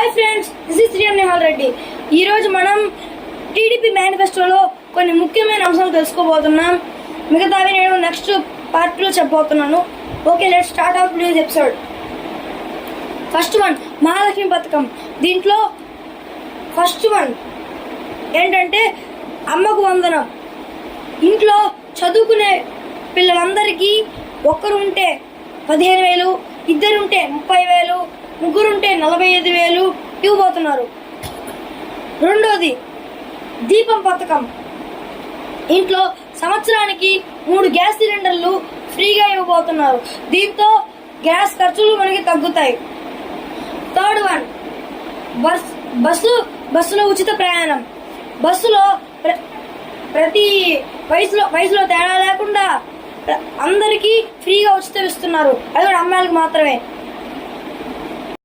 Hi friends, this is శ్రీఎం నిహాల్ రెడ్డి. ఈరోజు మనం టీడీపీ మేనిఫెస్టోలో కొన్ని ముఖ్యమైన అంశాలు తెలుసుకోబోతున్నాం. మిగతావి నేను నెక్స్ట్ పార్ట్లో చెప్పబోతున్నాను. Okay, let's start of news episode. First one, Mahalakshmi పథకం. దీంట్లో ఫస్ట్ వన్ ఏంటంటే అమ్మకు వందనం. ఇంట్లో చదువుకునే పిల్లలందరికీ ఒక్కరు ఉంటే 15,000, ఇద్దరుంటే 30,000, ముగ్గురుంటే 45,000 ఇవ్వబోతున్నారు. రెండోది దీపం పథకం. ఇంట్లో సంవత్సరానికి 3 గ్యాస్ సిలిండర్లు ఫ్రీగా ఇవ్వబోతున్నారు. దీంతో గ్యాస్ ఖర్చులు మనకి తగ్గుతాయి. థర్డ్ వన్, బస్సులో ఉచిత ప్రయాణం. బస్సులో ప్రతి వయసులో తేడా లేకుండా అందరికీ ఫ్రీగా ఉచితం ఇస్తున్నారు. అది కూడా అమ్మాయిలకు మాత్రమే.